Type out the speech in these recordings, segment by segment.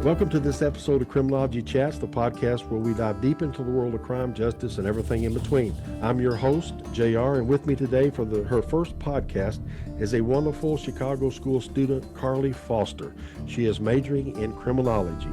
Welcome to this episode of Criminology Chats, the podcast where we dive deep into the world of crime, justice, and everything in between. I'm your host, JR, and with me today for her first podcast is a wonderful Chicago school student, Carley Foster. She is majoring in criminology.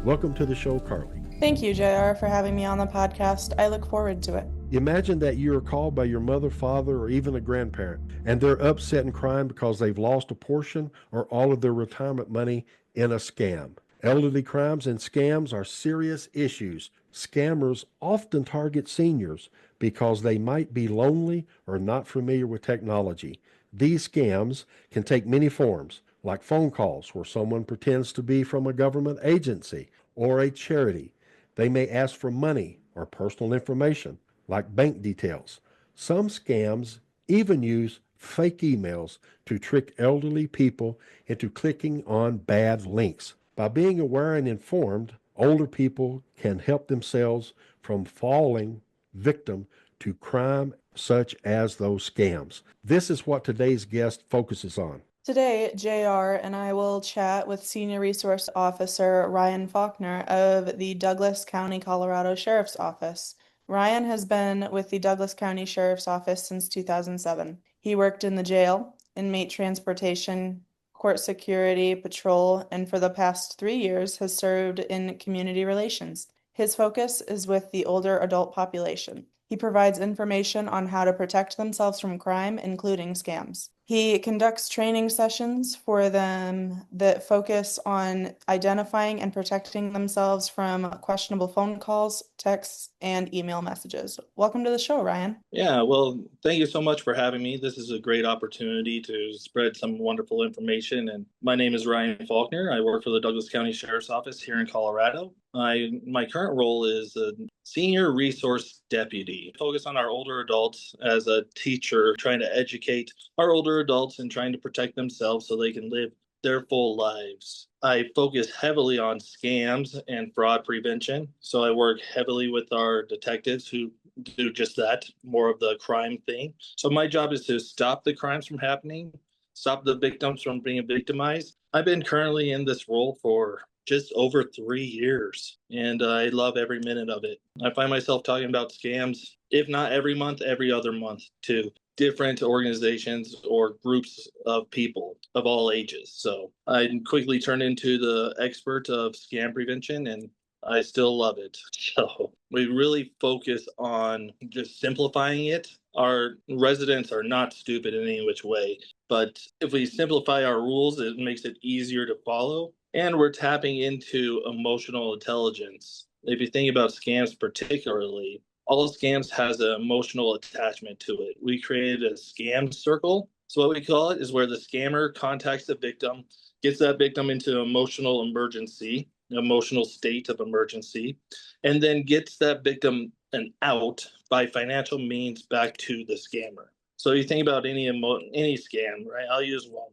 Welcome to the show, Carley. Thank you, JR, for having me on the podcast. I look forward to it. Imagine that you are called by your mother, father, or even a grandparent, and they're upset and crying because they've lost a portion or all of their retirement money in a scam. Elderly crimes and scams are serious issues. Scammers often target seniors because they might be lonely or not familiar with technology. These scams can take many forms, like phone calls where someone pretends to be from a government agency or a charity. They may ask for money or personal information, like bank details. Some scams even use fake emails to trick elderly people into clicking on bad links. By being aware and informed, older people can help themselves from falling victim to crime such as those scams. This is what today's guest focuses on. Today, JR and I will chat with Senior Resource Officer Ryan Faulkner of the Douglas County, Colorado Sheriff's Office. Ryan has been with the Douglas County Sheriff's Office since 2007. He worked in the jail, inmate transportation, court security, patrol, and for the past 3 years has served in community relations. His focus is with the older adult population. He provides information on how to protect themselves from crime, including scams. He conducts training sessions for them that focus on identifying and protecting themselves from questionable phone calls, texts, and email messages. Welcome to the show, Ryan. Yeah, well, thank you so much for having me. This is a great opportunity to spread some wonderful information. And my name is Ryan Faulkner. I work for the Douglas County Sheriff's Office here in Colorado. My current role is a senior resource deputy. Focus on our older adults as a teacher, trying to educate our older adults and trying to protect themselves so they can live their full lives. I focus heavily on scams and fraud prevention. So I work heavily with our detectives who do just that, more of the crime thing. So my job is to stop the crimes from happening, stop the victims from being victimized. I've been currently in this role for just over 3 years, and I love every minute of it. I find myself talking about scams, if not every month, every other month, to different organizations or groups of people of all ages. So I quickly turned into the expert of scam prevention, and I still love it. So we really focus on just simplifying it. Our residents are not stupid in any which way, but if we simplify our rules, it makes it easier to follow. And we're tapping into emotional intelligence. If you think about scams particularly, all scams has an emotional attachment to it. We created a scam circle. So what we call it is where the scammer contacts the victim, gets that victim into emotional emergency, emotional state of emergency, and then gets that victim an out by financial means back to the scammer. So you think about any scam, right? I'll use one.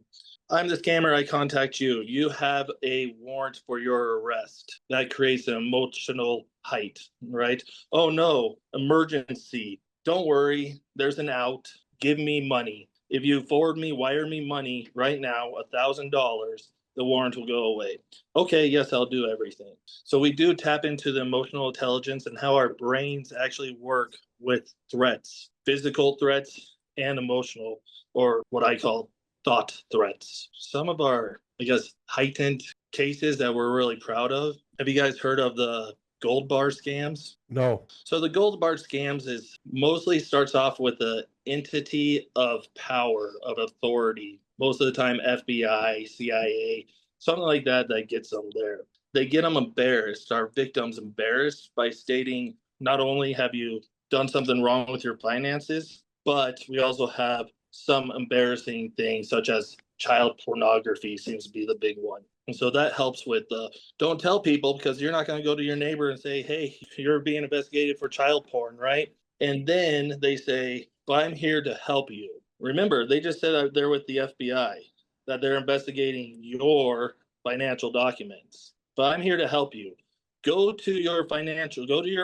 I'm the scammer, I contact you. You have a warrant for your arrest. That creates an emotional height, right? Oh no, emergency. Don't worry, there's an out. Give me money. If you wire me money right now, $1,000, the warrant will go away. Okay, yes, I'll do everything. So we do tap into the emotional intelligence and how our brains actually work with threats, physical threats and emotional, or what I call thought threats. Some of our, heightened cases that we're really proud of. Have you guys heard of the gold bar scams? No. So the gold bar scams is mostly starts off with the entity of power, of authority. Most of the time, FBI, CIA, something like that gets them there. They get them embarrassed, our victims embarrassed by stating, not only have you done something wrong with your finances, but we also have some embarrassing things such as child pornography seems to be the big one. And so that helps with don't tell people, because you're not going to go to your neighbor and say, hey, you're being investigated for child porn, right? And then they say, but I'm here to help you. Remember, they just said they're with the FBI, that they're investigating your financial documents. But I'm here to help you. Go to your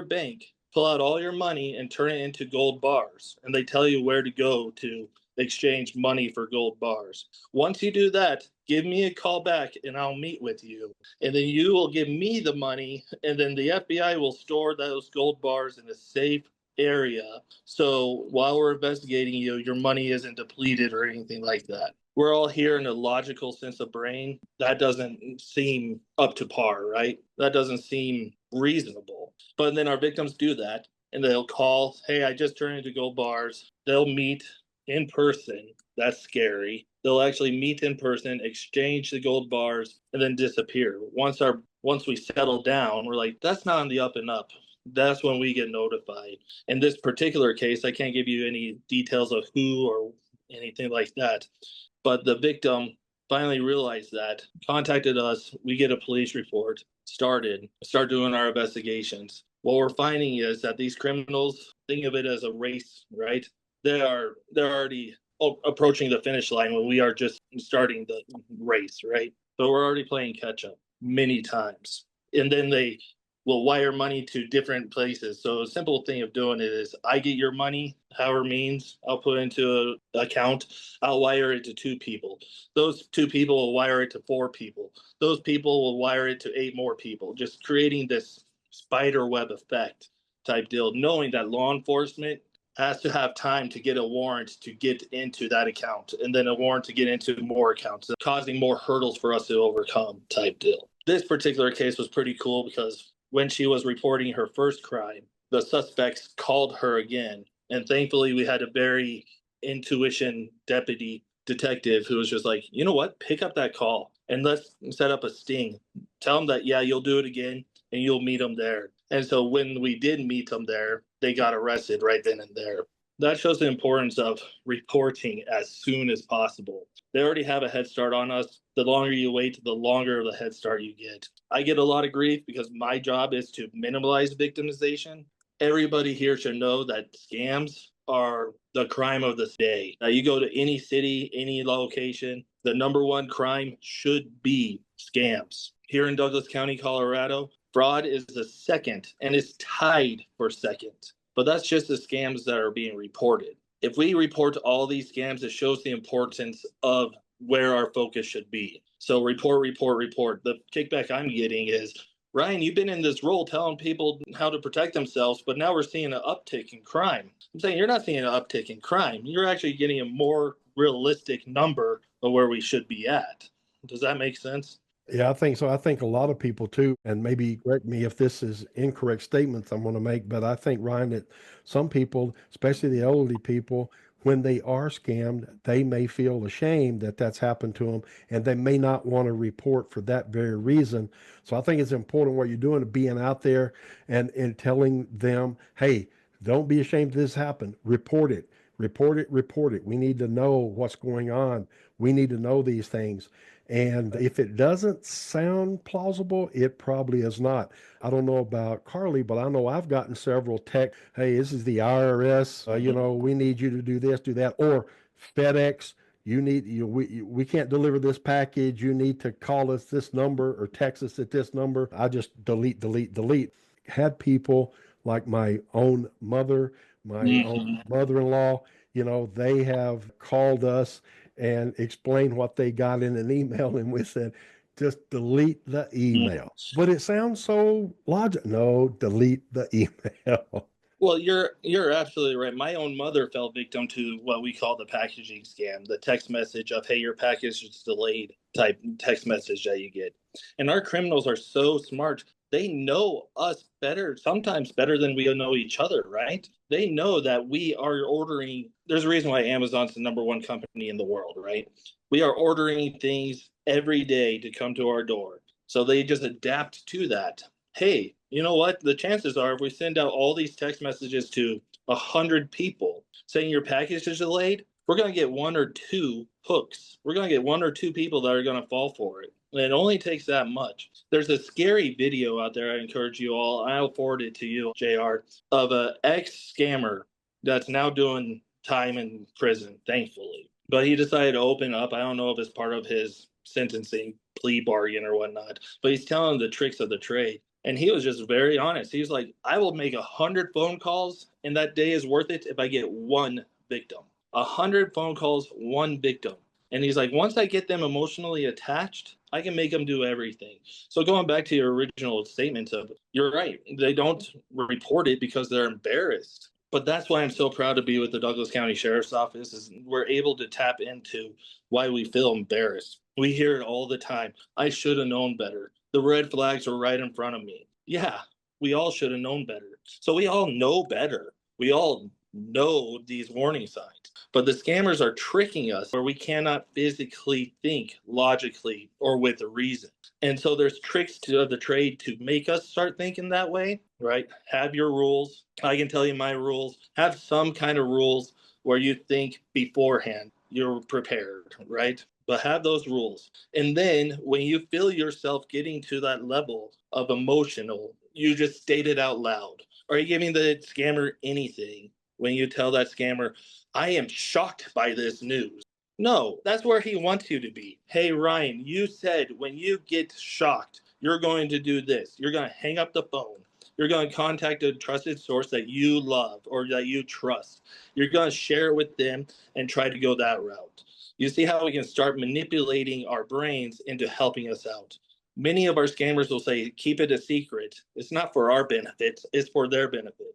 bank, pull out all your money and turn it into gold bars. And they tell you where to go to exchange money for gold bars. Once you do that, give me a call back and I'll meet with you. And then you will give me the money. And then the FBI will store those gold bars in a safe area. So while we're investigating you, your money isn't depleted or anything like that. We're all here in a logical sense of brain. That doesn't seem up to par, right? That doesn't seem reasonable. But then our victims do that and they'll call, hey, I just turned into gold bars. They'll meet in person. That's scary. They'll actually meet in person, exchange the gold bars, and then disappear. Once we settle down, we're like, that's not on the up and up. That's when we get notified. In this particular case, I can't give you any details of who or anything like that. But the victim finally realized that, contacted us. We get a police report, start doing our investigations. What we're finding is that these criminals, think of it as a race, right? They're already approaching the finish line when we are just starting the race, right? So we're already playing catch up many times. And then they will wire money to different places. So a simple thing of doing it is I get your money, however means, I'll put into an account, I'll wire it to 2 people. Those 2 people will wire it to 4 people. Those people will wire it to 8 more people, just creating this spider web effect type deal, knowing that law enforcement has to have time to get a warrant to get into that account, and then a warrant to get into more accounts, causing more hurdles for us to overcome type deal. This particular case was pretty cool because when she was reporting her first crime, the suspects called her again. And thankfully, we had a very intuition detective who was just like, you know what, pick up that call and let's set up a sting. Tell them that, yeah, you'll do it again and you'll meet them there. And so when we did meet them there, they got arrested right then and there. That shows the importance of reporting as soon as possible. They already have a head start on us. The longer you wait, the longer of the head start you get. I get a lot of grief because my job is to minimize victimization. Everybody here should know that scams are the crime of the day. Now, you go to any city, any location, the number one crime should be scams. Here in Douglas County, Colorado, fraud is the second and is tied for second. But that's just the scams that are being reported. If we report all these scams, it shows the importance of where our focus should be. So report. The kickback I'm getting is, Ryan, you've been in this role telling people how to protect themselves, but now we're seeing an uptick in crime. I'm saying you're not seeing an uptick in crime. You're actually getting a more realistic number of where we should be at. Does that make sense? Yeah, I think so. I think a lot of people too, and maybe correct me if this is incorrect statements I'm going to make, but I think, Ryan, that some people, especially the elderly people, when they are scammed, they may feel ashamed that that's happened to them, and they may not want to report for that very reason. So I think it's important what you're doing, being out there and telling them, hey, don't be ashamed this happened. Report it. Report it, report it. We need to know what's going on. We need to know these things. And if it doesn't sound plausible, it probably is not. I don't know about Carley, but I know I've gotten several texts. Hey, this is the IRS. We need you to do this, do that, or FedEx. We can't deliver this package. You need to call us this number or text us at this number. I just delete. Had people like my own mother, my own mother-in-law, they have called us and explained what they got in an email, and we said, just delete the email. But it sounds so logical. No, delete the email. Well, you're absolutely right. My own mother fell victim to what we call the packaging scam, the text message of, hey, your package is delayed type text message that you get. And our criminals are so smart. They know us better, sometimes better than we know each other, right? They know that we are ordering. There's a reason why Amazon's the number one company in the world, right? We are ordering things every day to come to our door. So they just adapt to that. Hey, you know what? The chances are if we send out all these text messages to 100 people saying your package is delayed, we're going to get 1 or 2 hooks. We're going to get 1 or 2 people that are going to fall for it. And it only takes that much. There's a scary video out there. I encourage you all. I'll forward it to you, JR, of an ex-scammer that's now doing time in prison, thankfully. But he decided to open up. I don't know if it's part of his sentencing plea bargain or whatnot, but he's telling the tricks of the trade. And he was just very honest. He was like, I will make 100 phone calls, and that day is worth it if I get 1 victim. 100 phone calls, 1 victim. And he's like, once I get them emotionally attached, I can make them do everything. So going back to your original statement of, you're right, they don't report it because they're embarrassed. But that's why I'm so proud to be with the Douglas County Sheriff's Office, is we're able to tap into why we feel embarrassed. We hear it all the time. I should have known better. The red flags were right in front of me. Yeah, we all should have known better. So we all know better. We all know these warning signs. But the scammers are tricking us where we cannot physically think logically or with reason. And so there's tricks to the trade to make us start thinking that way, right? Have your rules. I can tell you my rules. Have some kind of rules where you think beforehand, you're prepared, right? But have those rules. And then when you feel yourself getting to that level of emotional, you just state it out loud. Are you giving the scammer anything when you tell that scammer, I am shocked by this news? No, that's where he wants you to be. Hey, Ryan, you said when you get shocked, you're going to do this. You're going to hang up the phone. You're going to contact a trusted source that you love or that you trust. You're going to share it with them and try to go that route. You see how we can start manipulating our brains into helping us out. Many of our scammers will say, keep it a secret. It's not for our benefit, it's for their benefit.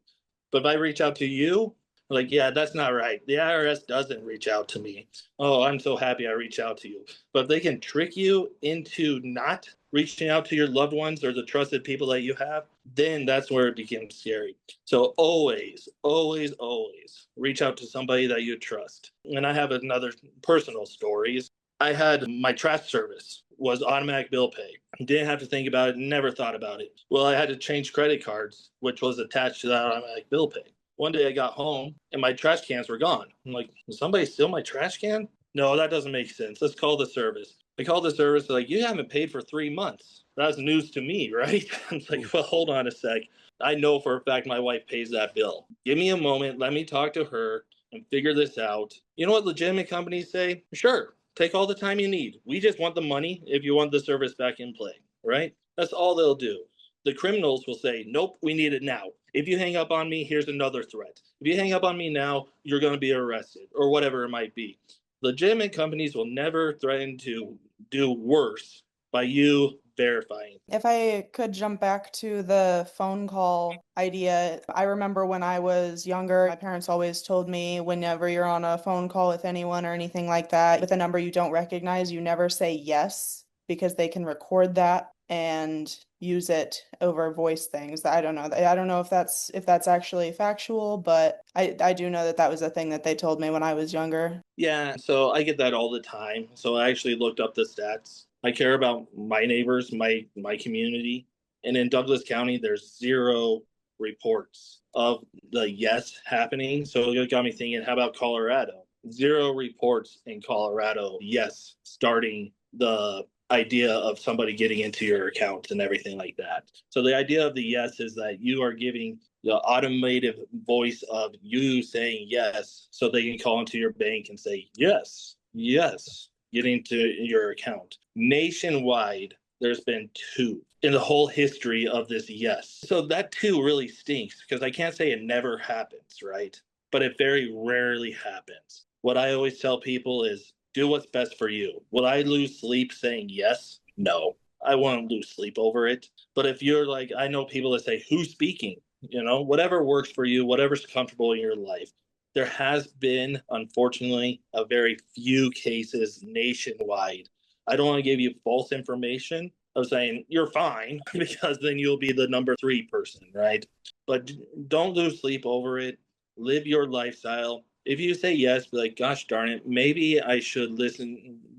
But if I reach out to you, like, yeah, that's not right. The IRS doesn't reach out to me. Oh, I'm so happy I reached out to you. But if they can trick you into not reaching out to your loved ones or the trusted people that you have, then that's where it becomes scary. So always, always, always reach out to somebody that you trust. And I have another personal story. I had my trash service was automatic bill pay. Didn't have to think about it, never thought about it. Well, I had to change credit cards, which was attached to that automatic bill pay. One day I got home and my trash cans were gone. I'm like, did somebody steal my trash can? No, that doesn't make sense. Let's call the service. I called the service, like, you haven't paid for 3 months. That's news to me, right? I'm like, well, hold on a sec. I know for a fact my wife pays that bill. Give me a moment. Let me talk to her and figure this out. You know what legitimate companies say? Sure, take all the time you need. We just want the money if you want the service back in play, right? That's all they'll do. The criminals will say, nope, we need it now. If you hang up on me, here's another threat. If you hang up on me now, you're going to be arrested or whatever it might be. Legitimate companies will never threaten to do worse by you verifying. If I could jump back to the phone call idea, I remember when I was younger, my parents always told me whenever you're on a phone call with anyone or anything like that, with a number you don't recognize, you never say yes, because they can record that and use it over voice things. I don't know. I don't know if that's actually factual, but I do know that that was a thing that they told me when I was younger. Yeah, so I get that all the time. So I actually looked up the stats. I care about my neighbors, my community. And in Douglas County, there's 0 reports of the yes happening. So it got me thinking, how about Colorado? 0 reports in Colorado, yes, starting the idea of somebody getting into your account and everything like that. So the idea of the yes is that you are giving the automated voice of you saying yes, so they can call into your bank and say yes, yes, get into your account. Nationwide, there's been 2 in the whole history of this yes. So that 2 really stinks, because I can't say it never happens, right? But it very rarely happens. What I always tell people is, do what's best for you. Will I lose sleep saying yes? No, I won't lose sleep over it. But if you're like, I know people that say, who's speaking? You know, whatever works for you, whatever's comfortable in your life. There has been, unfortunately, a very few cases nationwide. I don't want to give you false information of saying you're fine, because then you'll be the number 3 person, right? But don't lose sleep over it. Live your lifestyle. If you say yes, be like, gosh darn it, maybe I should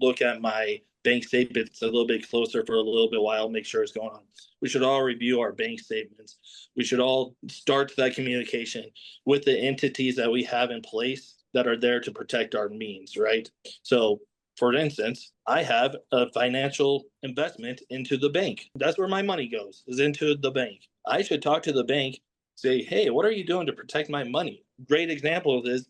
look at my bank statements a little bit closer for a little bit while, make sure it's going on. We should all review our bank statements. We should all start that communication with the entities that we have in place that are there to protect our means, right? So, for instance, I have a financial investment into the bank. That's where my money goes, is into the bank. I should talk to the bank, say, hey, what are you doing to protect my money? Great example of this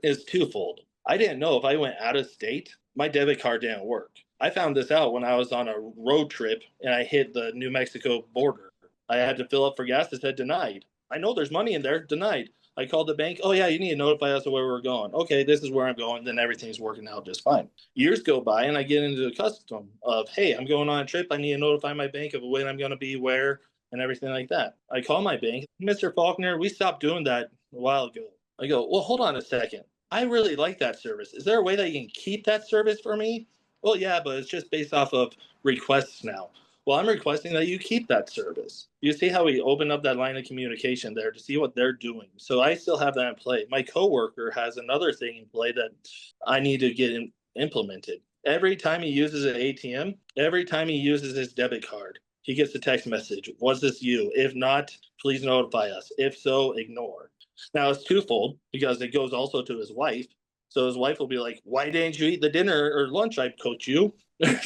is twofold. I didn't know if I went out of state, my debit card didn't work. I found this out when I was on a road trip and I hit the New Mexico border. I had to fill up for gas. It said denied. I know there's money in there, denied. I called the bank. Oh yeah, you need to notify us of where we're going. Okay, this is where I'm going. Then everything's working out just fine. Years go by and I get into the custom of, hey, I'm going on a trip. I need to notify my bank of when I'm going to be where and everything like that. I call my bank. Mr. Faulkner, we stopped doing that a while ago. I go, well, hold on a second. I really like that service. Is there a way that you can keep that service for me? Well, yeah, but it's just based off of requests now. Well, I'm requesting that you keep that service. You see how we open up that line of communication there to see what they're doing. So I still have that in play. My coworker has another thing in play that I need to get implemented. Every time he uses an ATM, every time he uses his debit card, he gets a text message. Was this you? If not, please notify us. If so, ignore. Now it's twofold because it goes also to his wife. So his wife will be like, why didn't you eat the dinner or lunch I cooked you?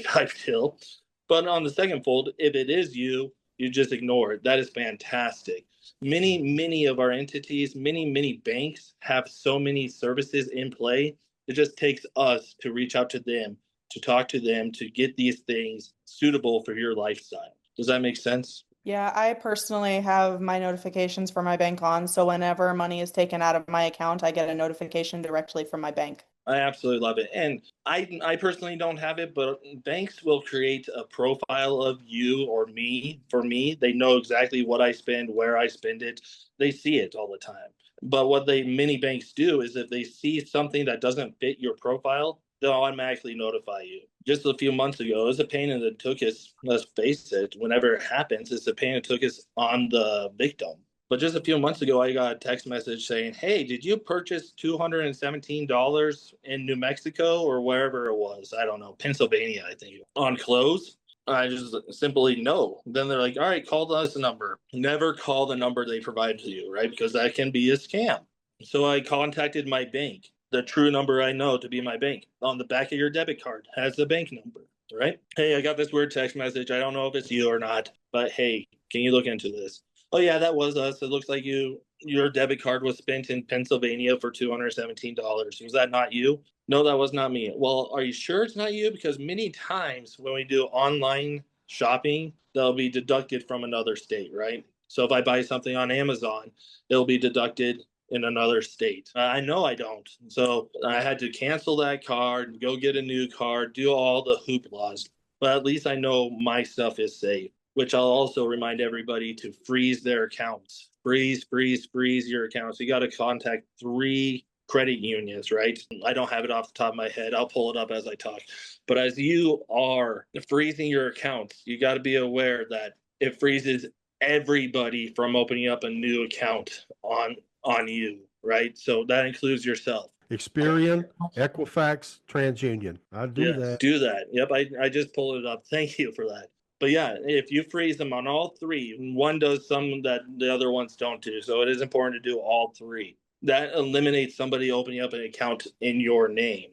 Type deal. But on the second fold, if it is you, you just ignore it. That is fantastic. Many of our entities, many banks have so many services in play. It just takes us to reach out to them, to talk to them, to get these things suitable for your lifestyle. Does that make sense? Yeah, I personally have my notifications for my bank on, so whenever money is taken out of my account, I get a notification directly from my bank. I absolutely love it. And I personally don't have it, but banks will create a profile of you or me. For me, they know exactly what I spend, where I spend it. They see it all the time. But what many banks do is if they see something that doesn't fit your profile, they'll automatically notify you. Just a few months ago, it was a pain in the tuchus. Let's face it, whenever it happens, it's a pain in the tuchus on the victim. But just a few months ago, I got a text message saying, hey, did you purchase $217 in New Mexico or wherever it was? I don't know, Pennsylvania, I think, on clothes. I just simply no. Then they're like, all right, call us a number. Never call the number they provide to you, right? Because that can be a scam. So I contacted my bank, the true number I know to be my bank. On the back of your debit card has the bank number, right? Hey, I got this weird text message. I don't know if it's you or not, but hey, can you look into this? Oh yeah, that was us. It looks like your debit card was spent in Pennsylvania for $217. Was that not you? No, that was not me. Well, are you sure it's not you? Because many times when we do online shopping, they'll be deducted from another state, right? So if I buy something on Amazon, it'll be deducted in another state. I know I don't. So I had to cancel that card, go get a new card, do all the hooplas. But at least I know my stuff is safe, which I'll also remind everybody to freeze their accounts. Freeze your accounts. You got to contact 3 credit unions, right? I don't have it off the top of my head. I'll pull it up as I talk. But as you are freezing your accounts, you got to be aware that it freezes everybody from opening up a new account on you, right? So that includes yourself. Experian, Equifax, TransUnion. I do Yes, that. do that. Yep, I just pulled it up. Thank you for that. But yeah, if you freeze them on all 3, one does some that the other ones don't do. So it is important to do all 3. That eliminates somebody opening up an account in your name.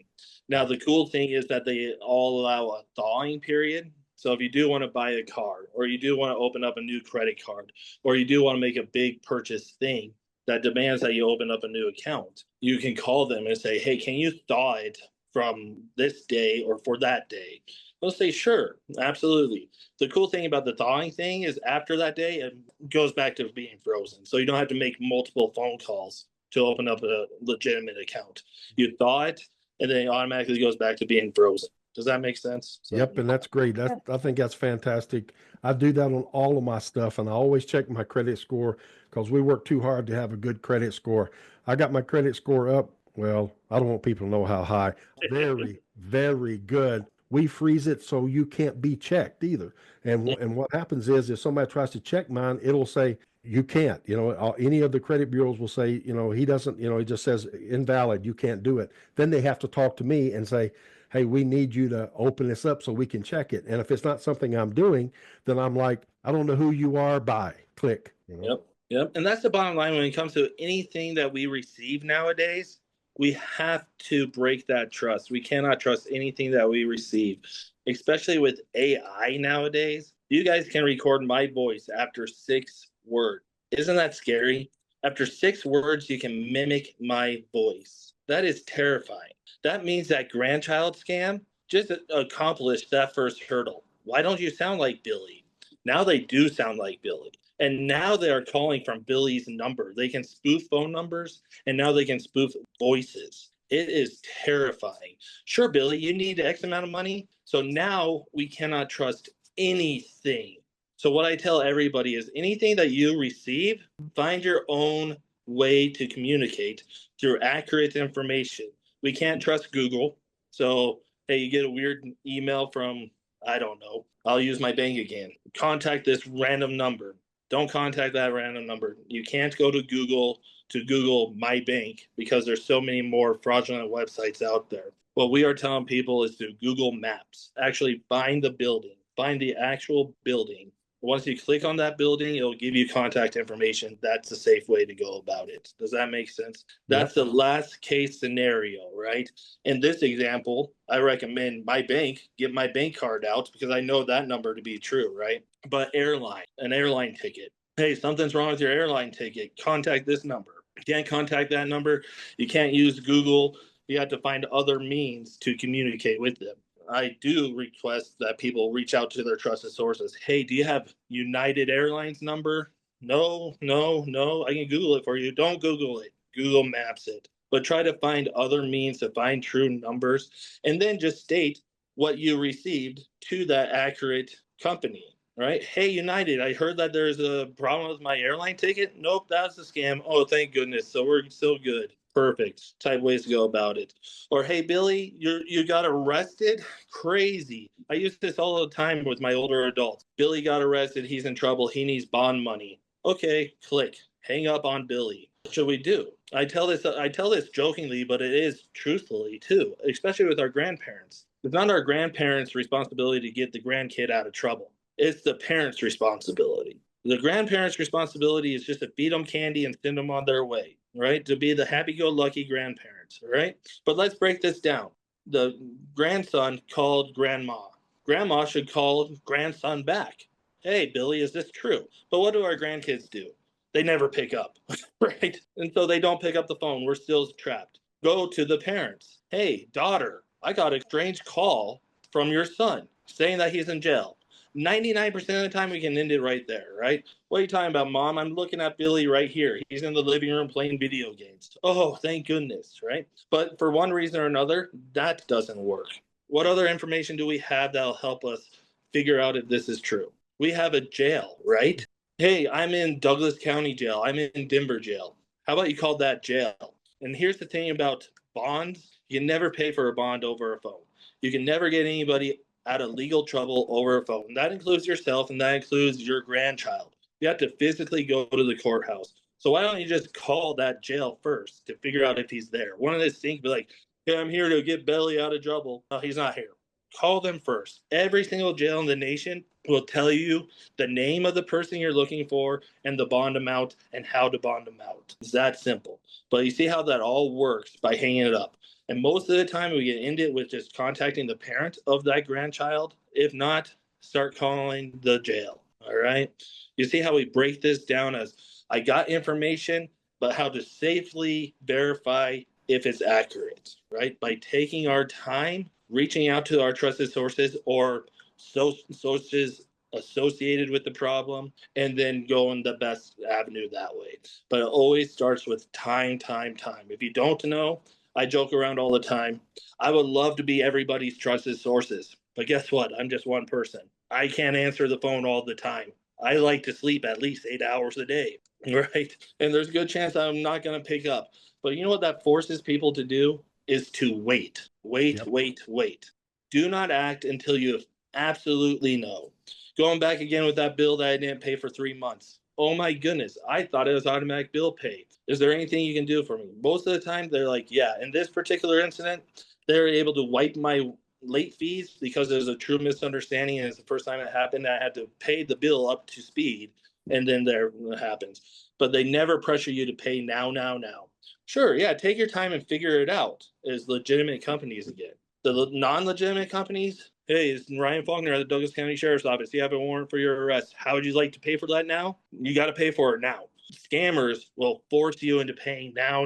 Now, the cool thing is that they all allow a thawing period. So if you do want to buy a car, or you do want to open up a new credit card, or you do want to make a big purchase thing that demands that you open up a new account, you can call them and say, hey, can you thaw it from this day or for that day? They'll say, sure, absolutely. The cool thing about the thawing thing is after that day, it goes back to being frozen. So you don't have to make multiple phone calls to open up a legitimate account. You thaw it, and then it automatically goes back to being frozen. Does that make sense? So, Yep, and that's great. I think that's fantastic. I do that on all of my stuff, and I always check my credit score because we work too hard to have a good credit score. I got my credit score up. Well, I don't want people to know how high. Very, very good. We freeze it so you can't be checked either. And what happens is if somebody tries to check mine, it'll say you can't. Any of the credit bureaus will say, he doesn't. It just says invalid. You can't do it. Then they have to talk to me and say, hey, we need you to open this up so we can check it. And if it's not something I'm doing, then I'm like, I don't know who you are. Bye. Click. Yep. And that's the bottom line when it comes to anything that we receive nowadays. We have to break that trust. We cannot trust anything that we receive, especially with AI nowadays. You guys can record my voice after 6 words. Isn't that scary? After 6 words, you can mimic my voice. That is terrifying. That means that grandchild scam just accomplished that first hurdle. Why don't you sound like Billy? Now they do sound like Billy. And now they are calling from Billy's number. They can spoof phone numbers, and now they can spoof voices. It is terrifying. Sure, Billy, you need X amount of money. So now we cannot trust anything. So what I tell everybody is anything that you receive, find your own way to communicate through accurate information. We can't trust Google. So, hey, you get a weird email from, I don't know, I'll use my bank again. Contact this random number. Don't contact that random number. You can't go to Google my bank because there's so many more fraudulent websites out there. What we are telling people is to Google Maps. Actually find the building, find the actual building. Once you click on that building, it'll give you contact information. That's the safe way to go about it. Does that make sense? That's the last case scenario, right? In this example, I recommend my bank, get my bank card out because I know that number to be true, right? But an airline ticket. Hey, something's wrong with your airline ticket. Contact this number. You can't contact that number. You can't use Google. You have to find other means to communicate with them. I do request that people reach out to their trusted sources. Hey, do you have United Airlines number? No. I can Google it for you. Don't Google it. Google Maps it. But try to find other means to find true numbers and then just state what you received to that accurate company, right? Hey, United, I heard that there's a problem with my airline ticket. Nope, that's a scam. Oh, thank goodness. So we're still good. Perfect type ways to go about it. Or hey, Billy, you got arrested. Crazy. I use this all the time with my older adults. Billy got arrested. He's in trouble. He needs bond money. Okay, click. Hang up on Billy. What should we do? I tell this jokingly, but it is truthfully too, especially with our grandparents. It's not our grandparents' responsibility to get the grandkid out of trouble. It's the parents' responsibility. The grandparents' responsibility is just to feed them candy and send them on their way, right? To be the happy-go-lucky grandparents, right? But let's break this down. The grandson called grandma. Grandma should call grandson back. Hey, Billy, is this true? But what do our grandkids do? They never pick up, right? And so they don't pick up the phone. We're still trapped. Go to the parents. Hey, daughter, I got a strange call from your son saying that he's in jail. 99% of the time we can end it right there, right? What are you talking about, Mom? I'm looking at Billy right here. He's in the living room playing video games. Oh, thank goodness, right? But for one reason or another, that doesn't work. What other information do we have that'll help us figure out if this is true? We have a jail, right? Hey, I'm in Douglas County Jail. I'm in Denver Jail. How about you call that jail? And here's the thing about bonds. You can never pay for a bond over a phone. You can never get anybody out of legal trouble over a phone. That includes yourself and that includes your grandchild. You have to physically go to the courthouse. So why don't you just call that jail first to figure out if he's there? One of those things be like, hey, I'm here to get Billy out of trouble. No, he's not here. Call them first. Every single jail in the nation will tell you the name of the person you're looking for and the bond amount and how to bond them out. It's that simple. But you see how that all works by hanging it up. And most of the time we get into it with just contacting the parent of that grandchild. If not, start calling the jail. All right. You see how we break this down as I got information, but how to safely verify if it's accurate, right? By taking our time, reaching out to our trusted sources or sources associated with the problem, and then going the best avenue that way. But it always starts with time. If you don't know, I joke around all the time. I would love to be everybody's trusted sources, but guess what? I'm just one person. I can't answer the phone all the time. I like to sleep at least 8 hours a day, right? And there's a good chance I'm not going to pick up. But you know what that forces people to do is to wait. Wait. Do not act until you absolutely know. Going back again with that bill that I didn't pay for 3 months. Oh my goodness, I thought it was automatic bill pay. Is there anything you can do for me? Most of the time, they're like, yeah. In this particular incident, they're able to wipe my late fees because there's a true misunderstanding, and it's the first time it happened. I had to pay the bill up to speed, and then there it happens. But they never pressure you to pay now. Sure, yeah, take your time and figure it out as legitimate companies again. The non-legitimate companies, hey, it's Ryan Faulkner at the Douglas County Sheriff's Office. You have a warrant for your arrest. How would you like to pay for that now? You got to pay for it now. Scammers will force you into paying now.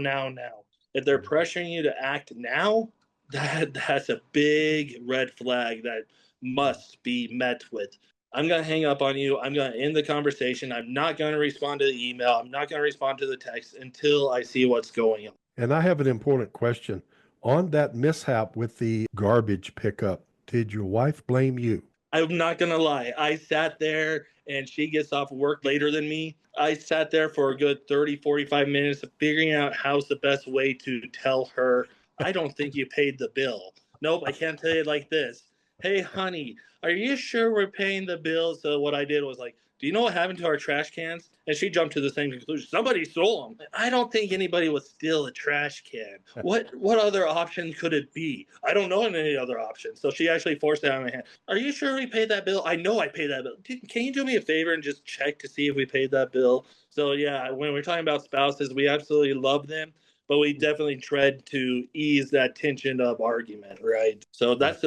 If they're pressuring you to act now, that's a big red flag that must be met with I'm going to hang up on you. I'm going to end the conversation. I'm not going to respond to the email. I'm not going to respond to the text until I see what's going on. And I have an important question. On that mishap with the garbage pickup, did your wife blame you? I'm not going to lie. I sat there and she gets off work later than me. I sat there for a good 30, 45 minutes figuring out how's the best way to tell her, I don't think you paid the bill. Nope, I can't tell you like this. Hey, honey, are you sure we're paying the bill? So what I did was like, do you know what happened to our trash cans? And she jumped to the same conclusion. Somebody stole them. I don't think anybody would steal a trash can. What other option could it be? I don't know any other option. So she actually forced it out of my hand. Are you sure we paid that bill? I know I paid that bill. Can you do me a favor and just check to see if we paid that bill? So yeah, when we're talking about spouses, we absolutely love them, but we definitely tread to ease that tension of argument, right? So that's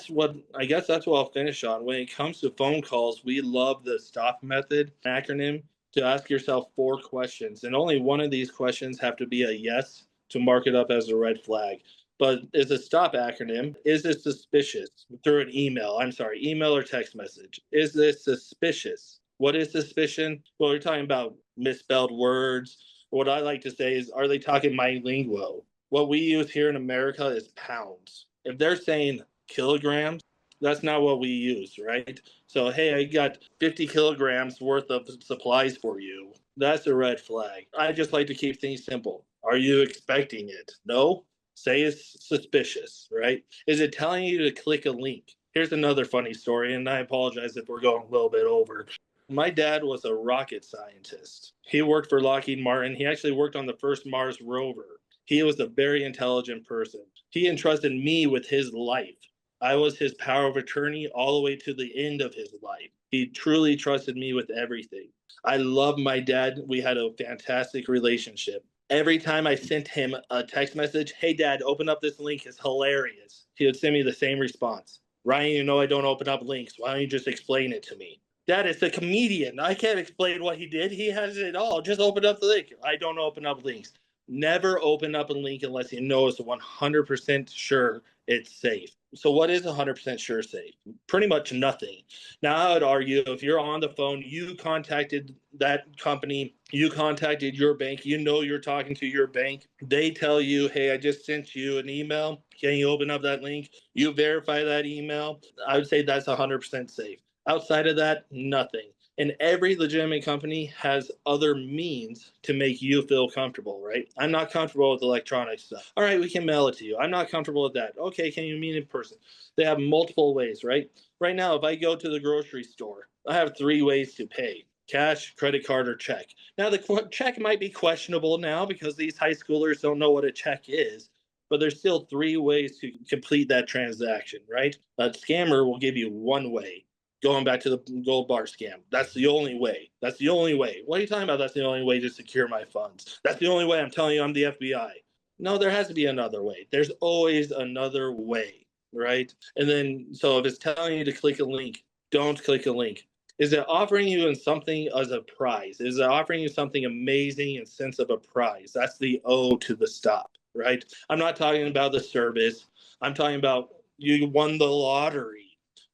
what I guess that's what I'll finish on. When it comes to phone calls, we love the STOP method acronym to ask yourself 4 questions, and only one of these questions have to be a yes to mark it up as a red flag. But is a STOP acronym, is this suspicious? Through an email, email or text message. Is this suspicious? What is suspicion? Well, we're talking about misspelled words. What I like to say is, are they talking my lingo? What we use here in America is pounds. If they're saying kilograms, that's not what we use, right? So, hey, I got 50 kilograms worth of supplies for you. That's a red flag. I just like to keep things simple. Are you expecting it? No? Say it's suspicious, right? Is it telling you to click a link? Here's another funny story, and I apologize if we're going a little bit over. My dad was a rocket scientist. He worked for Lockheed Martin. He actually worked on the first Mars rover. He was a very intelligent person. He entrusted me with his life. I was his power of attorney all the way to the end of his life. He truly trusted me with everything. I love my dad. We had a fantastic relationship. Every time I sent him a text message, hey, Dad, open up this link. It's hilarious. He would send me the same response. Ryan, you know I don't open up links. Why don't you just explain it to me? Dad, it's a comedian. I can't explain what he did. He has it all. Just open up the link. I don't open up links. Never open up a link unless you know it's 100% sure it's safe. So what is 100% sure safe? Pretty much nothing. Now, I would argue if you're on the phone, you contacted that company, you contacted your bank, you know you're talking to your bank. They tell you, hey, I just sent you an email. Can you open up that link? You verify that email. I would say that's 100% safe. Outside of that, nothing. And every legitimate company has other means to make you feel comfortable, right? I'm not comfortable with electronic stuff. All right, we can mail it to you. I'm not comfortable with that. Okay, can you meet in person? They have multiple ways, right? Right now, if I go to the grocery store, I have 3 ways to pay: cash, credit card, or check. Now, the check might be questionable now because these high schoolers don't know what a check is, but there's still 3 ways to complete that transaction, right? A scammer will give you 1 way. Going back to the gold bar scam. That's the only way. That's the only way. What are you talking about? That's the only way to secure my funds. That's the only way. I'm telling you, I'm the FBI. No, there has to be another way. There's always another way, right? And then, so if it's telling you to click a link, don't click a link. Is it offering you something as a prize? Is it offering you something amazing in sense of a prize? That's the O to the stop, right? I'm not talking about the service. I'm talking about you won the lottery,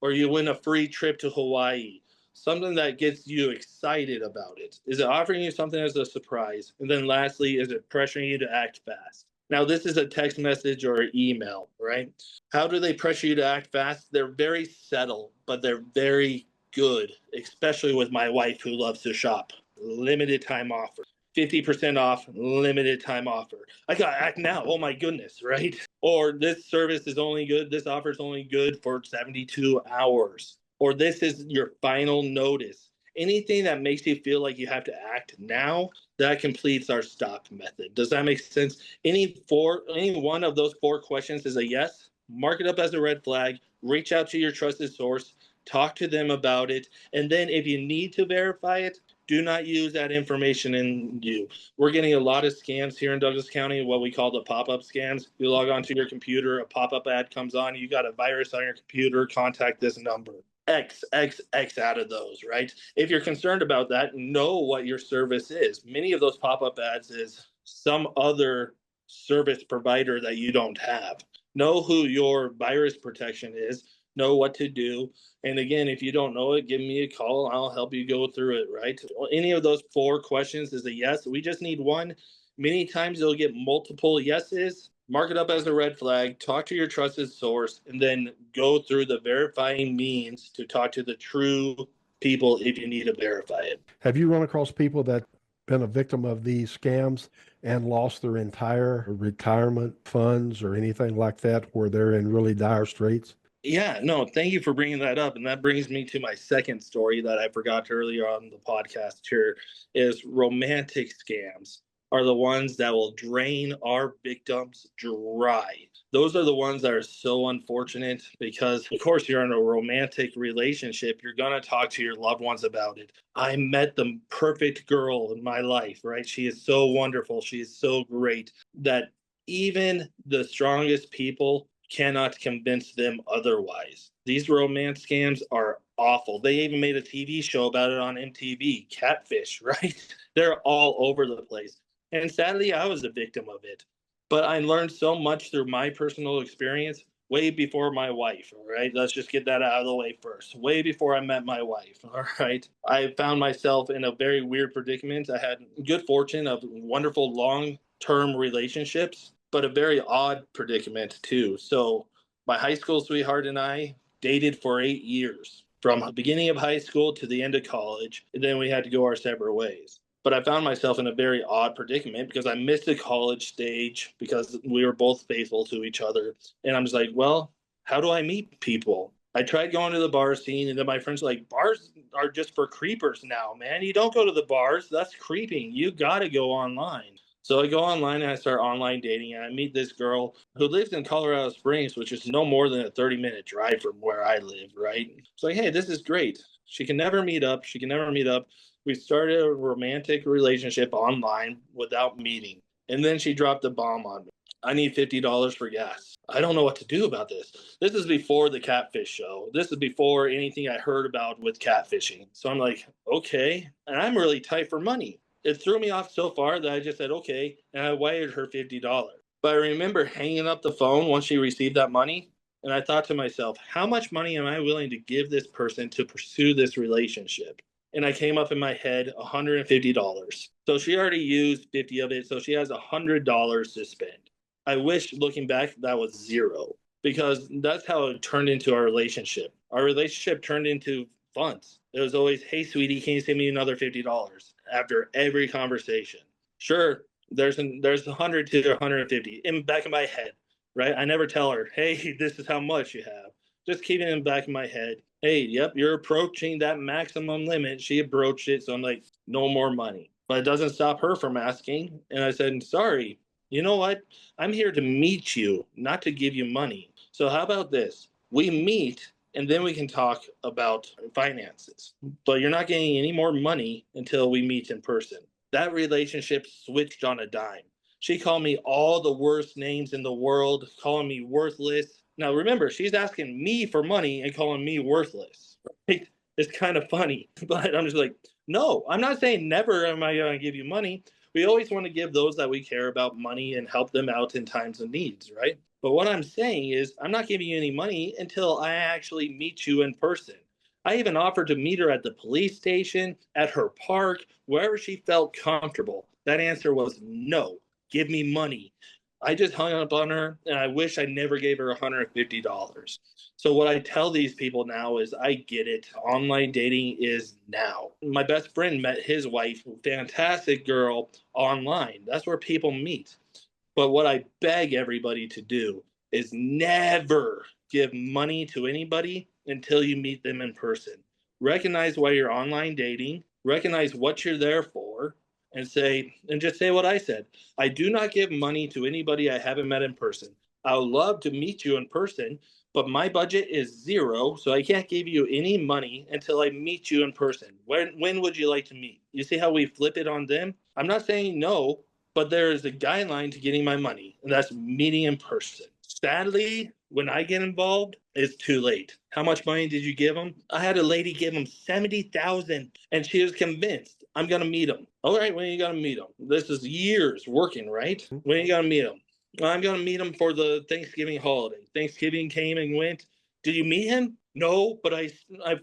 or you win a free trip to Hawaii, something that gets you excited about it. Is it offering you something as a surprise? And then lastly, is it pressuring you to act fast? Now, this is a text message or email, right? How do they pressure you to act fast? They're very subtle, but they're very good, especially with my wife who loves to shop. Limited time offer. 50% off, limited time offer. I got to act now. Oh my goodness, right? Or this service is only good, this offer is only good for 72 hours. Or this is your final notice. Anything that makes you feel like you have to act now, that completes our stop method. Does that make sense? Any one of those 4 questions is a yes. Mark it up as a red flag. Reach out to your trusted source. Talk to them about it. And then if you need to verify it, do not use that information in you. We're getting a lot of scams here in Douglas County, what we call the pop-up scams. You log onto your computer, a pop-up ad comes on, you got a virus on your computer, contact this number. X out of those, right? If you're concerned about that, know what your service is. Many of those pop-up ads is some other service provider that you don't have. Know who your virus protection is. know what to do. And again, if you don't know it, give me a call. I'll help you go through it, right? Any of those 4 questions is a yes. We just need one. Many times you'll get multiple yeses. Mark it up as a red flag, talk to your trusted source, and then go through the verifying means to talk to the true people if you need to verify it. Have you run across people that been a victim of these scams and lost their entire retirement funds or anything like that where they're in really dire straits? Yeah, no, thank you for bringing that up. And that brings me to my second story that I forgot earlier on the podcast here is romantic scams are the ones that will drain our victims dry. Those are the ones that are so unfortunate because, of course, you're in a romantic relationship. You're going to talk to your loved ones about it. I met the perfect girl in my life, right? She is so wonderful. She is so great that even the strongest people cannot convince them otherwise. These romance scams are awful. They even made a TV show about it on MTV, Catfish, right? They're all over the place. And sadly, I was a victim of it. But I learned so much through my personal experience way before my wife, all right? Let's just get that out of the way first. Way before I met my wife, all right? I found myself in a very weird predicament. I had good fortune of wonderful long-term relationships, but a very odd predicament too. So my high school sweetheart and I dated for 8 years, from the beginning of high school to the end of college, and then we had to go our separate ways. But I found myself in a very odd predicament because I missed the college stage because we were both faithful to each other. And I'm just like, well, how do I meet people? I tried going to the bar scene, and then my friends were like, bars are just for creepers now, man. You don't go to the bars. That's creeping. You got to go online. So I go online and I start online dating, and I meet this girl who lives in Colorado Springs, which is no more than a 30-minute drive from where I live, right? It's like, hey, this is great. She can never meet up. She can never meet up. We started a romantic relationship online without meeting. And then she dropped a bomb on me. I need $50 for gas. I don't know what to do about this. This is before the catfish show. This is before anything I heard about with catfishing. So I'm like, okay. And I'm really tight for money. It threw me off so far that I just said, okay. And I wired her $50. But I remember hanging up the phone once she received that money. And I thought to myself, how much money am I willing to give this person to pursue this relationship? And I came up in my head $150. So she already used 50 of it. So she has $100 to spend. I wish looking back that was zero because that's how it turned into our relationship. Our relationship turned into funds. It was always, hey, sweetie, can you send me another $50 after every conversation? Sure, there's 100 to 150 in back of my head, right? I never tell her, hey, this is how much you have. Just keeping it in the back of my head. Hey, yep, you're approaching that maximum limit. She approached it, so I'm like, no more money. But it doesn't stop her from asking. And I said, sorry, you know what? I'm here to meet you, not to give you money. So how about this? We meet, and then we can talk about finances. But you're not getting any more money until we meet in person. That relationship switched on a dime. She called me all the worst names in the world, calling me worthless. Now, remember, she's asking me for money and calling me worthless. Right? It's kind of funny, but I'm just like, no, I'm not saying never am I going to give you money. We always want to give those that we care about money and help them out in times of needs, right? But what I'm saying is, I'm not giving you any money until I actually meet you in person. I even offered to meet her at the police station, at her park, wherever she felt comfortable. That answer was no, give me money. I just hung up on her, and I wish I never gave her $150. So what I tell these people now is I get it. Online dating is now. My best friend met his wife, fantastic girl, online. That's where people meet. But what I beg everybody to do is never give money to anybody until you meet them in person. Recognize why you're online dating, recognize what you're there for, and just say what I said. I do not give money to anybody I haven't met in person. I would love to meet you in person, but my budget is zero, so I can't give you any money until I meet you in person. When would you like to meet? You see how we flip it on them? I'm not saying no, but there is a guideline to getting my money, and that's meeting in person. Sadly, when I get involved, it's too late. How much money did you give them? I had a lady give them $70,000, and she was convinced I'm gonna meet them. All right, when are you gonna meet them? This is years working, right? When are you gonna meet them? Well, I'm gonna meet them for the Thanksgiving holiday. Thanksgiving came and went. Did you meet him? No, but I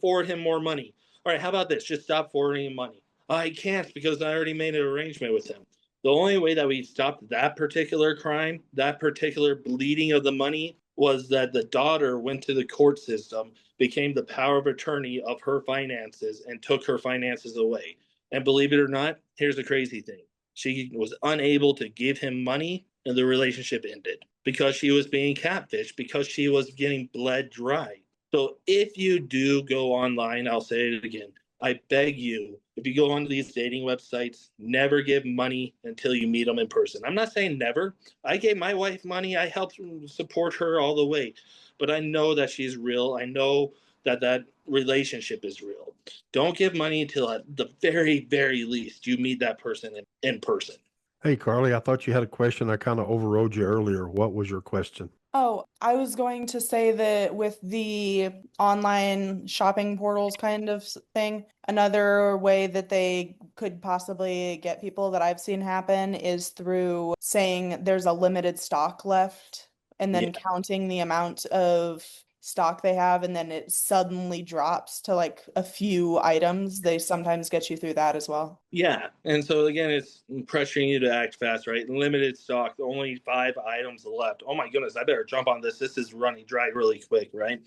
forward him more money. All right, how about this? Just stop forwarding him money. I can't because I already made an arrangement with him. The only way that we stopped that particular crime, that particular bleeding of the money, was that the daughter went to the court system, became the power of attorney of her finances, and took her finances away. And believe it or not, here's the crazy thing. She was unable to give him money, and the relationship ended because she was being catfished, because she was getting bled dry. So if you do go online, I'll say it again, I beg you, if you go onto these dating websites, never give money until you meet them in person. I'm not saying never. I gave my wife money. I helped support her all the way. But I know that she's real. I know that that relationship is real. Don't give money until at the very, very least you meet that person in person. Hey, Carly, I thought you had a question. I kind of overrode you earlier. What was your question? Oh, I was going to say that with the online shopping portals kind of thing, another way that they could possibly get people that I've seen happen is through saying there's a limited stock left and then Yeah. counting the amount of stock they have, and then it suddenly drops to like a few items. They sometimes get you through that as well. Yeah. And so again, it's pressuring you to act fast, right? Limited stock, only 5 items left. Oh my goodness, I better jump on this. This is running dry really quick, right?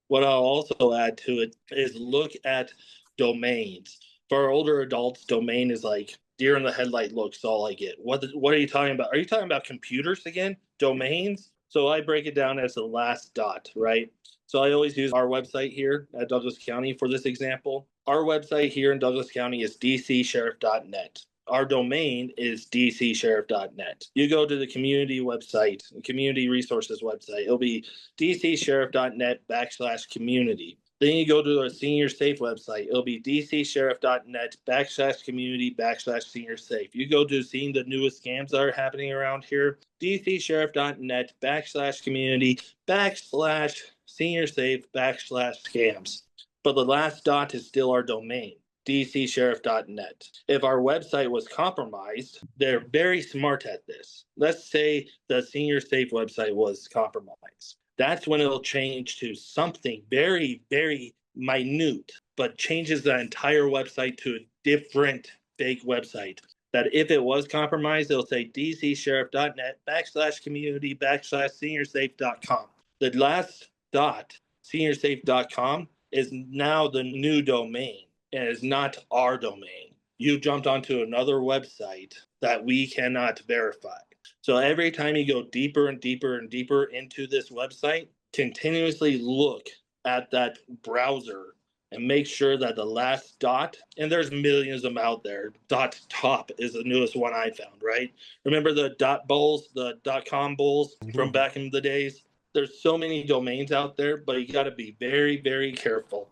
What I'll also add to it is look at domains. For our older adults, domain is like deer in the headlight looks all I get. What are you talking about? Are you talking about computers again? Domains? So I break it down as the last dot, right? So I always use our website here at Douglas County for this example. Our website here in Douglas County is dcsheriff.net. Our domain is dcsheriff.net. You go to the community website, community resources website, it'll be dcsheriff.net/community. Then you go to our senior safe website, it'll be dcsheriff.net/community/senior safe. You go to seeing the newest scams that are happening around here, dcsheriff.net/community/senior safe/scams. But the last dot is still our domain, dcsheriff.net. If our website was compromised, they're very smart at this. Let's say the senior safe website was compromised. That's when it'll change to something very, very minute, but changes the entire website to a different fake website. That if it was compromised, it'll say dcsheriff.net/community/seniorsafe.com. The last dot, seniorsafe.com, is now the new domain and is not our domain. You jumped onto another website that we cannot verify. So every time you go deeper and deeper and deeper into this website, continuously look at that browser and make sure that the last dot, and there's millions of them out there, dot top is the newest one I found, right? Remember the dot bowls, the .com bowls from back in the days? There's so many domains out there, but you got to be very, very careful.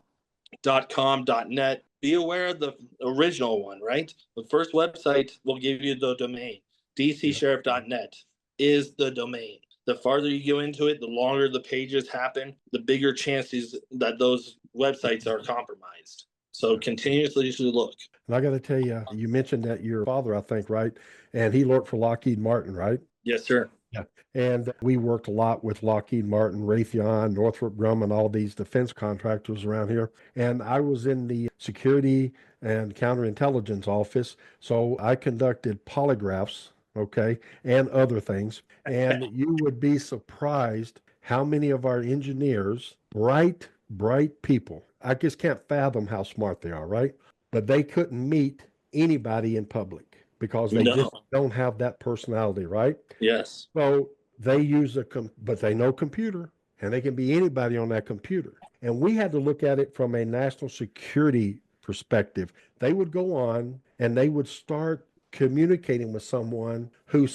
.com, .net. Be aware of the original one, right? The first website will give you the domain. dcsheriff.net is the domain. The farther you go into it, the longer the pages happen, the bigger chances that those websites are compromised. So continuously look. And I got to tell you, you mentioned that your father, I think, right? And he worked for Lockheed Martin, right? Yes, sir. Yeah. And we worked a lot with Lockheed Martin, Raytheon, Northrop Grumman, all these defense contractors around here. And I was in the security and counterintelligence office. So I conducted polygraphs, okay, and other things. And you would be surprised how many of our engineers, bright, bright people, I just can't fathom how smart they are, right? But they couldn't meet anybody in public because they No. just don't have that personality, right? Yes. So they use but they know computer, and they can be anybody on that computer. And we had to look at it from a national security perspective. They would go on and they would start communicating with someone who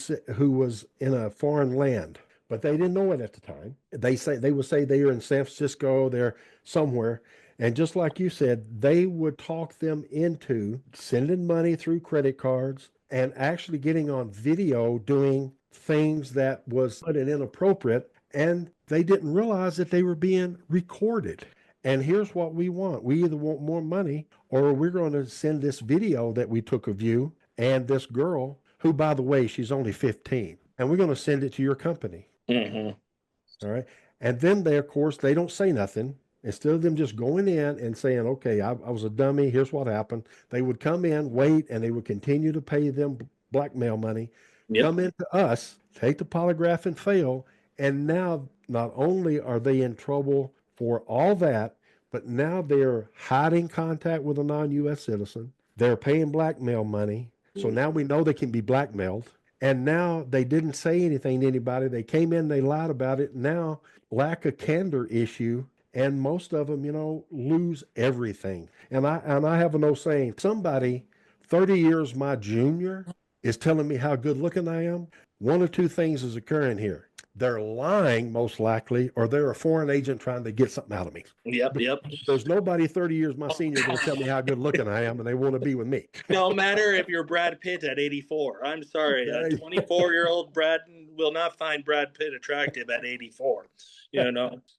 was in a foreign land, but they didn't know it at the time. They would say they are in San Francisco, they're somewhere. And just like you said, they would talk them into sending money through credit cards and actually getting on video doing things that was inappropriate. And they didn't realize that they were being recorded. And here's what we want. We either want more money or we're going to send this video that we took of you and this girl, who, by the way, she's only 15, and we're going to send it to your company. Mm-hmm. All right. And then they, of course, they don't say nothing. Instead of them just going in and saying, okay, I was a dummy, here's what happened, they would come in, wait, and they would continue to pay them blackmail money, Yep. come into us, take the polygraph and fail. And now not only are they in trouble for all that, but now they're hiding contact with a non-US citizen. They're paying blackmail money. So now we know they can be blackmailed. And now they didn't say anything to anybody. They came in, they lied about it. Now, lack of candor issue. And most of them, lose everything. And I have an old saying, somebody 30 years my junior is telling me how good looking I am. One or two things is occurring here. They're lying, most likely, or they're a foreign agent trying to get something out of me. Yep. There's nobody 30 years my senior going to tell me how good looking I am, and they want to be with me. No matter if you're Brad Pitt at 84. I'm sorry. A 24-year-old Brad will not find Brad Pitt attractive at 84.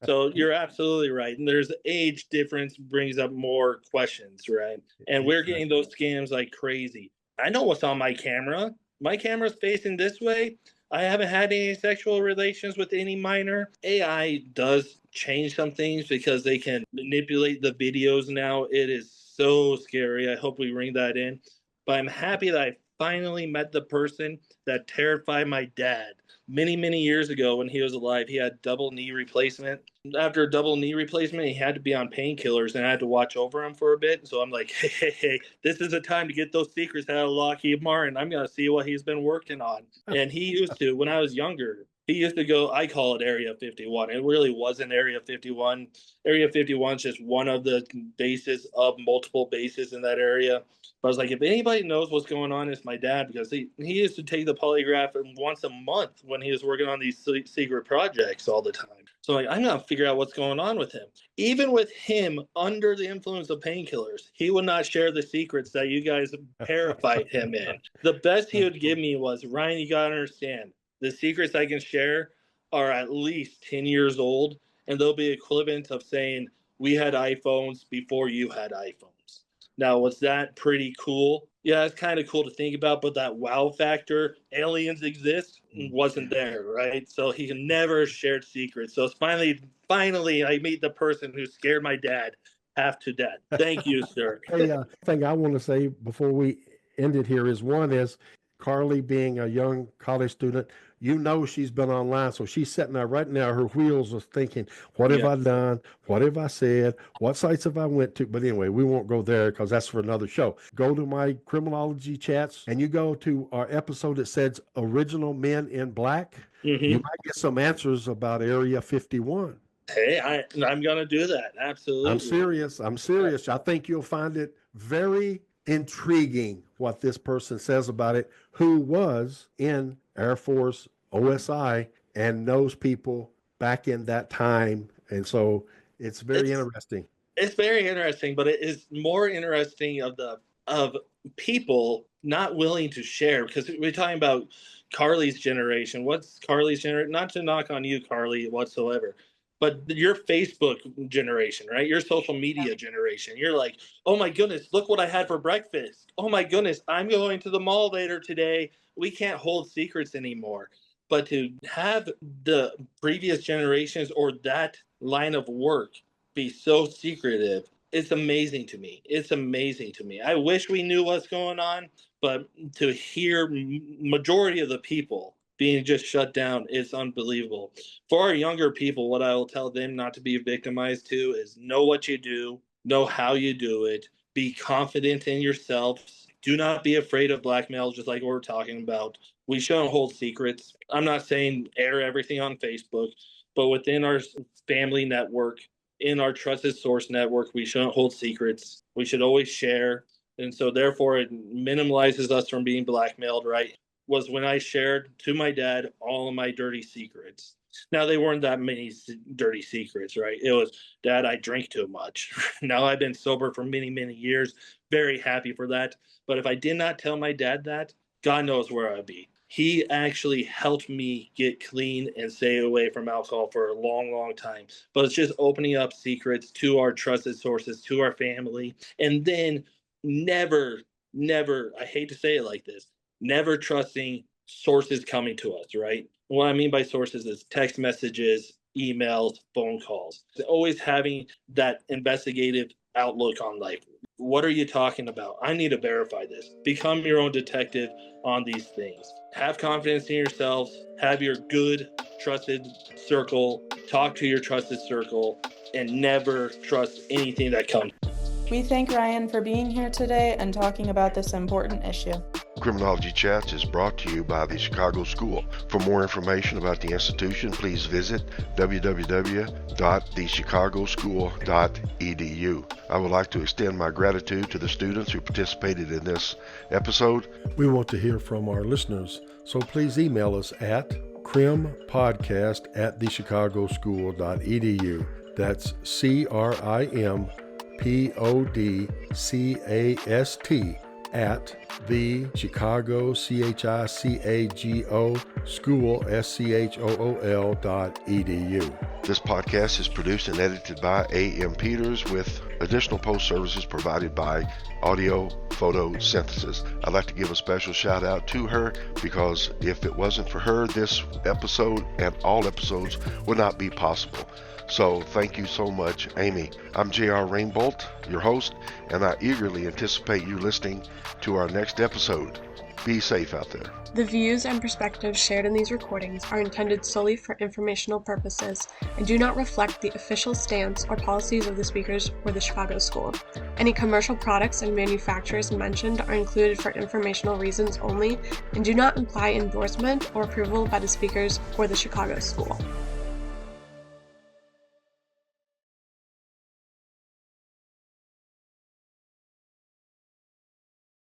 So you're absolutely right. And there's age difference brings up more questions, right? And we're getting those scams like crazy. I know what's on my camera. My camera's facing this way. I haven't had any sexual relations with any minor. AI does change some things because they can manipulate the videos now. It is so scary. I hope we bring that in. But I'm happy that I finally met the person that terrified my dad. Many, many years ago when he was alive, he had double knee replacement. After a double knee replacement, he had to be on painkillers, and I had to watch over him for a bit. So I'm like, hey, this is the time to get those secrets out of Lockheed Martin. I'm going to see what he's been working on. And he used to, when I was younger, he used to go, I call it Area 51. It really wasn't Area 51. Area 51 is just one of the bases of multiple bases in that area. But I was like, if anybody knows what's going on, it's my dad, because he used to take the polygraph once a month when he was working on these secret projects all the time. So I'm going to figure out what's going on with him. Even with him under the influence of painkillers, he would not share the secrets that you guys terrified him in. The best he would give me was, Ryan, you got to understand, the secrets I can share are at least 10 years old, and they'll be equivalent of saying, we had iPhones before you had iPhones. Now, was that pretty cool? Yeah, it's kind of cool to think about, but that wow factor, aliens exist, wasn't there, right? So he never shared secrets. So it's finally, I meet the person who scared my dad half to death. Thank you, sir. Hey, thing I want to say before we end it here is Carley being a young college student, she's been online. So she's sitting there right now, her wheels are thinking, what have I done? What have I said? What sites have I went to? But anyway, we won't go there because that's for another show. Go to my criminology chats and you go to our episode that says Original Men in Black. Mm-hmm. You might get some answers about Area 51. Hey, I'm going to do that. Absolutely. I'm serious. I think you'll find it very intriguing what this person says about it, who was in Air Force OSI and knows people back in that time. And so it's very interesting. It's very interesting, but it is more interesting of people not willing to share, because we're talking about Carley's generation. What's Carley's generation? Not to knock on you, Carley, whatsoever, but your Facebook generation, right? Your social media generation. You're like, oh my goodness, look what I had for breakfast. Oh my goodness, I'm going to the mall later today. We can't hold secrets anymore. But to have the previous generations or that line of work be so secretive, it's amazing to me. It's amazing to me. I wish we knew what's going on, but to hear majority of the people being just shut down is unbelievable. For our younger people, what I will tell them not to be victimized to is know what you do, know how you do it, be confident in yourselves. Do not be afraid of blackmail, just like we're talking about. We shouldn't hold secrets. I'm not saying air everything on Facebook, but within our family network, in our trusted source network, we shouldn't hold secrets. We should always share. And so therefore it minimizes us from being blackmailed, right? Was when I shared to my dad all of my dirty secrets. Now, they weren't that many dirty secrets, right? It was, Dad, I drink too much. Now I've been sober for many, many years. Very happy for that. But if I did not tell my dad that, God knows where I'd be. He actually helped me get clean and stay away from alcohol for a long, long time. But it's just opening up secrets to our trusted sources, to our family. And then never, I hate to say it like this, never trusting sources coming to us, right? What I mean by sources is text messages, emails, phone calls. Always having that investigative outlook on life. What are you talking about? I need to verify this. Become your own detective on these things. Have confidence in yourselves. Have your good, trusted circle. Talk to your trusted circle and never trust anything that comes. We thank Ryan for being here today and talking about this important issue. Criminology Chats is brought to you by the Chicago School. For more information about the institution, please visit www.thechicagoschool.edu. I would like to extend my gratitude to the students who participated in this episode. We want to hear from our listeners, so please email us at crimpodcast@thechicagoschool.edu. That's CRIMPODCAST at the Chicago CHICAGO School SCHOOL.edu. This podcast is produced and edited by A.M. Peters with additional post services provided by Audio Photo Synthesis. I'd like to give a special shout out to her because if it wasn't for her, this episode and all episodes would not be possible. So thank you so much, Amy. I'm J.R. Rainbolt, your host, and I eagerly anticipate you listening to our next episode. Be safe out there. The views and perspectives shared in these recordings are intended solely for informational purposes and do not reflect the official stance or policies of the speakers or the Chicago School. Any commercial products and manufacturers mentioned are included for informational reasons only and do not imply endorsement or approval by the speakers or the Chicago School.